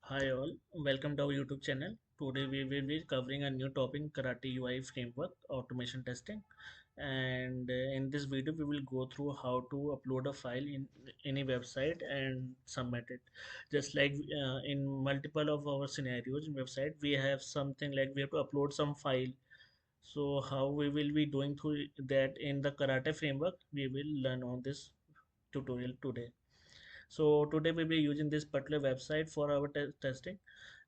Hi all, welcome to our YouTube channel. Today we will be covering a new topic, Karate UI framework automation testing. And in this video we will go through how to upload a file in any website and submit it. Just like in multiple of our scenarios in website, we have something like we have to upload some file. So how we will be doing through that in the Karate framework, we will learn on this tutorial today. So today we'll be using this particular website for our testing.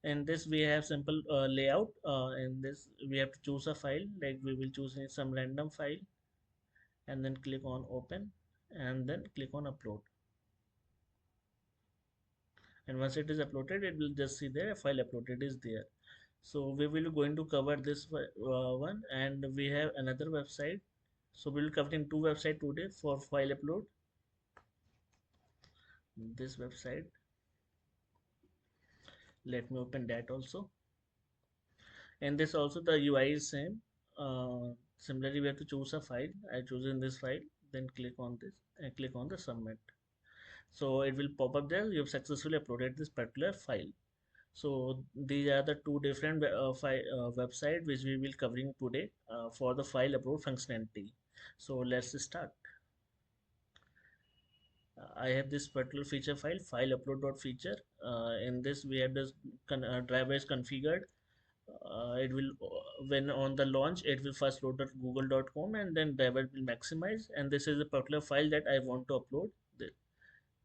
In this we have simple layout. In this we have to choose a file, like we will choose some random file and then click on open and then click on upload. And once it is uploaded, it will just see there file uploaded is there. So we will going to cover this one, and we have another website. So we will cover in two website today for file upload. This website, let me open that also. And this also the UI is same. Similarly, we have to choose a file. I choose in this file, then click on this and click on the submit. So it will pop up there. You have successfully uploaded this particular file. So these are the two different website which we will covering today for the file upload functionality. So let's start. I have this particular feature file upload.feature. In this we have this driver is configured. It will when on the launch it will first load at google.com and then driver will maximize, and this is a particular file that I want to upload, the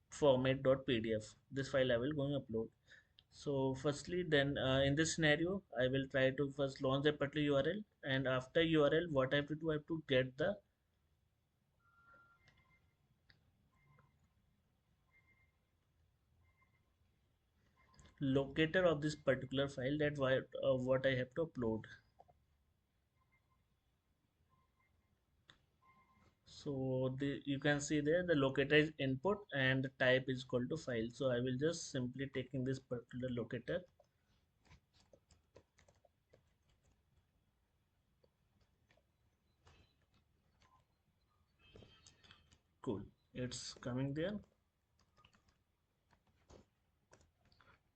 format.pdf. This file I will go and upload. So firstly then in this scenario I will try to first launch a particular URL, and after URL what I have to do, I have to get the locator of this particular file, that what I have to upload. So you can see there the locator is input and the type is equal to file. So I will just simply taking this particular locator. Cool, it's coming there.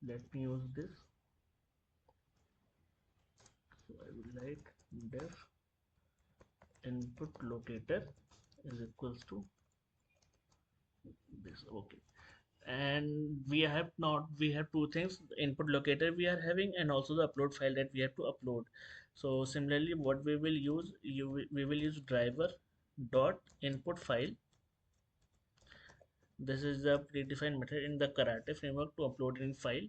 Let me use this. So I will write def input locator is equals to this. Okay, and we have two things: input locator we are having and also the upload file that we have to upload. So similarly what we will use, we will use driver dot input file. This is the predefined method in the Karate framework to upload in file.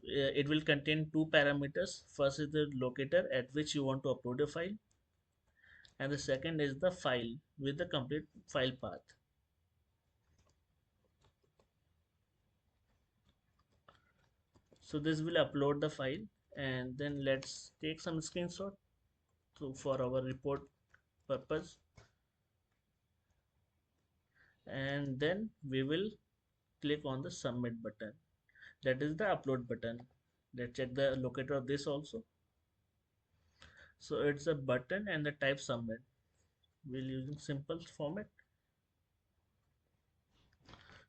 It will contain two parameters. First is the locator at which you want to upload a file, and the second is the file with the complete file path. So this will upload the file, and then let's take some screenshot so for our report purpose, and then we will click on the submit button. That is the upload button. Let's check the locator of this also. So it's a button and the type submit. We'll using simple format.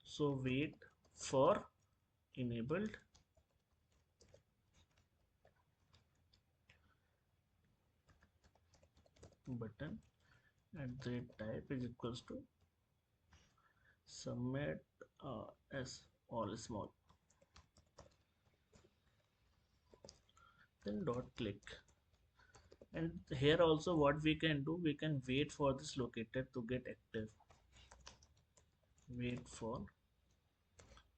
So wait for enabled button and the type is equals to submit as all small, then dot click. And here also what we can do, we can wait for this locator to get active. Wait for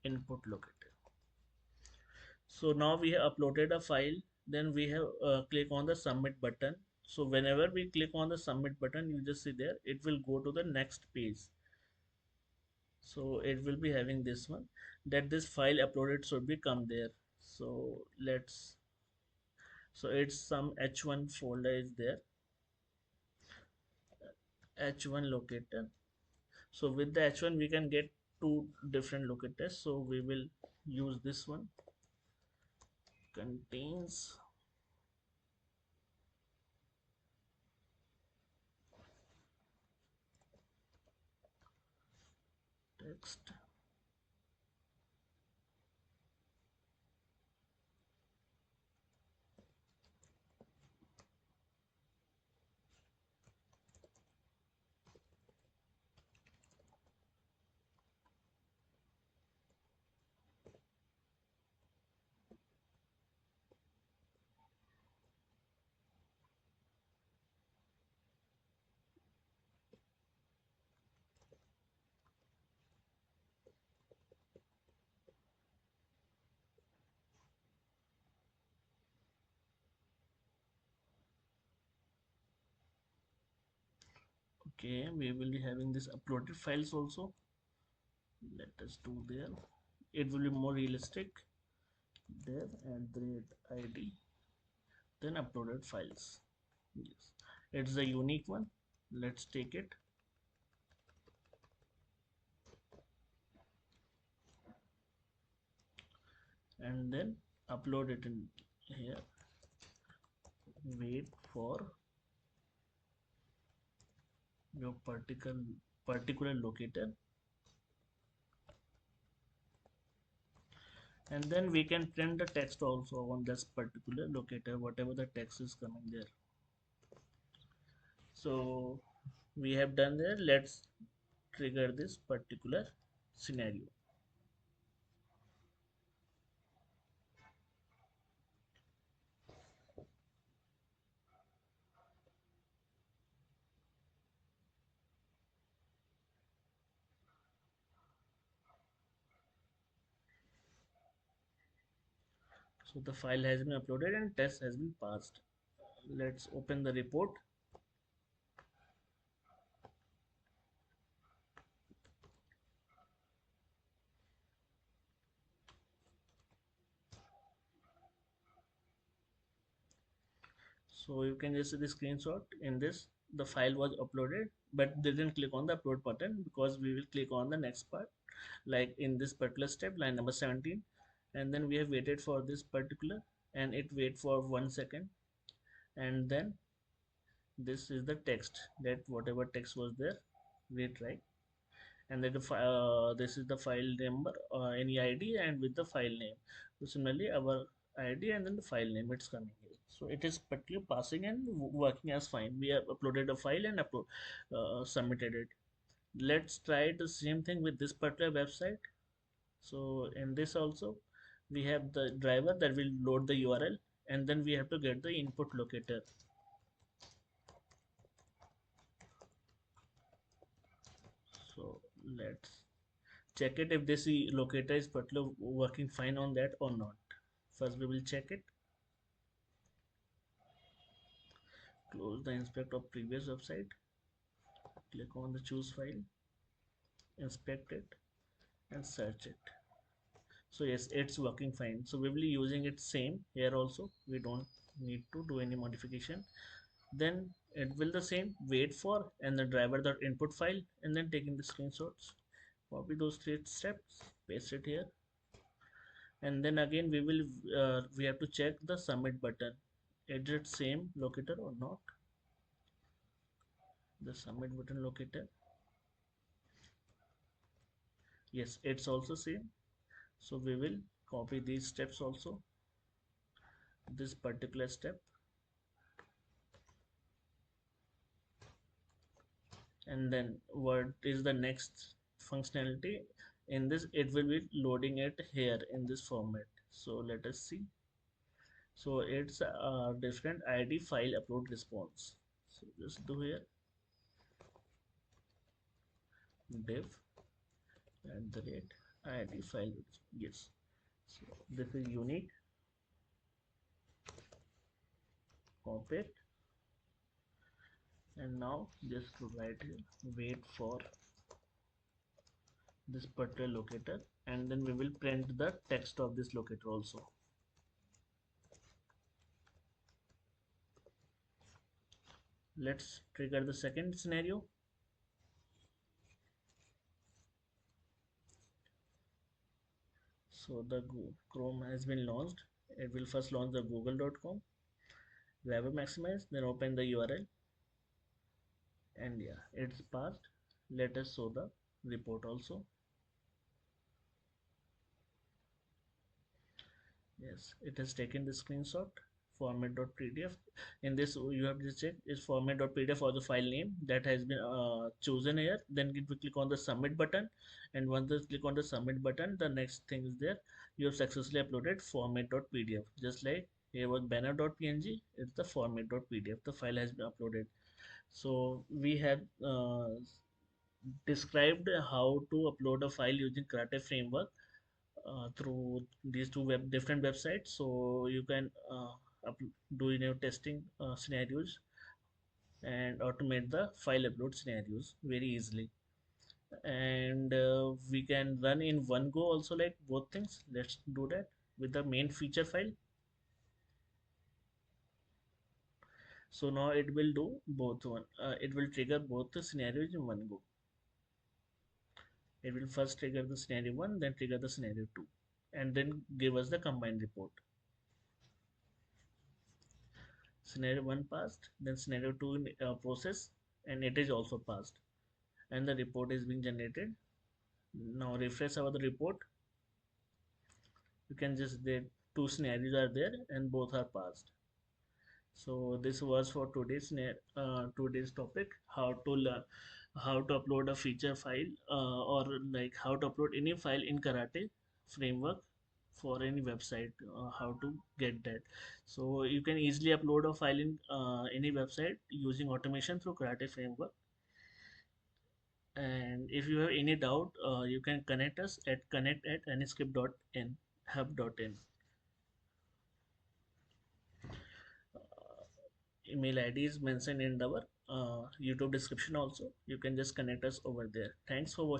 input locator. So now we have uploaded a file, then we have click on the submit button. So whenever we click on the submit button, you just see there it will go to the next page. So it will be having this one, that this file uploaded should be come there. So let's, so it's some h1 folder is there, h1 locator. So with the h1 we can get two different locators, so we will use this one, contains text Okay, we will be having this uploaded files also. Let us do there. It will be more realistic. Dev and the id, then uploaded files. Yes, it's a unique one. Let's take it. And then upload it in here. Wait for your particular locator, and then we can print the text also on this particular locator, whatever the text is coming there. So we have done there. Let's trigger this particular scenario. So the file has been uploaded and test has been passed. Let's open the report. So you can just see the screenshot. In this, the file was uploaded, but didn't click on the upload button because we will click on the next part, like in this particular step, line number 17. And then we have waited for this particular, and it wait for 1 second. And then this is the text, that whatever text was there, wait, right? And then this is the file number, any id and with the file name. So similarly our id and then the file name, it's coming here. So it is particularly passing and working as fine. We have uploaded a file and submitted it. Let's try the same thing with this particular website. So in this also, we have the driver that will load the url, and then we have to get the input locator. So let's check it if this locator is particular working fine on that or not. First we will check it. Close the inspect of previous website. Click on the choose file, inspect it, and search it. So yes, it's working fine. So we will be using it same here also. We don't need to do any modification. Then it will the same wait for and the driver dot input file, and then taking the screenshots. Copy those 3 steps, paste it here, and then again we have to check the submit button. Is it same locator or not? The submit button locator. Yes, it's also same. So we will copy these steps also, this particular step, and then what is the next functionality. In this, it will be loading it here in this format. So let us see. So it's a different id file upload response. So just do here div at the rate id file. Yes, so this is unique. Copy it, and now just write here wait for this particular locator, and then we will print the text of this locator also. Let's trigger the second scenario. So the Chrome has been launched. It will first launch the google.com, driver maximize, then open the url, and yeah, it's passed. Let us show the report also. Yes, it has taken the screenshot. Format.pdf. In this, you have to check is format.pdf or the file name that has been chosen here. Then we click on the submit button, and once you click on the submit button, the next thing is there. You have successfully uploaded format.pdf. Just like here was banner.png, it's the format.pdf. The file has been uploaded. So we have described how to upload a file using Karate framework through these two different websites. So you can do testing scenarios and automate the file upload scenarios very easily. And we can run in one go also, like both things. Let's do that with the main feature file. So now it will do both one. It will trigger both the scenarios in one go. It will first trigger the scenario 1, then trigger the scenario 2, and then give us the combined report. Scenario 1 passed, then scenario 2 in process, and it is also passed, and the report is being generated. Now refresh our the report. You can just, the two scenarios are there and both are passed. So this was for today's topic, how to learn, how to upload a feature file, or like how to upload any file in Karate framework for any website. How to get that. So you can easily upload a file in any website using automation through Karate framework. And if you have any doubt, you can connect us at connect@aniscript.in hub.in. Email ID is mentioned in our YouTube description also. You can just connect us over there. Thanks for watching.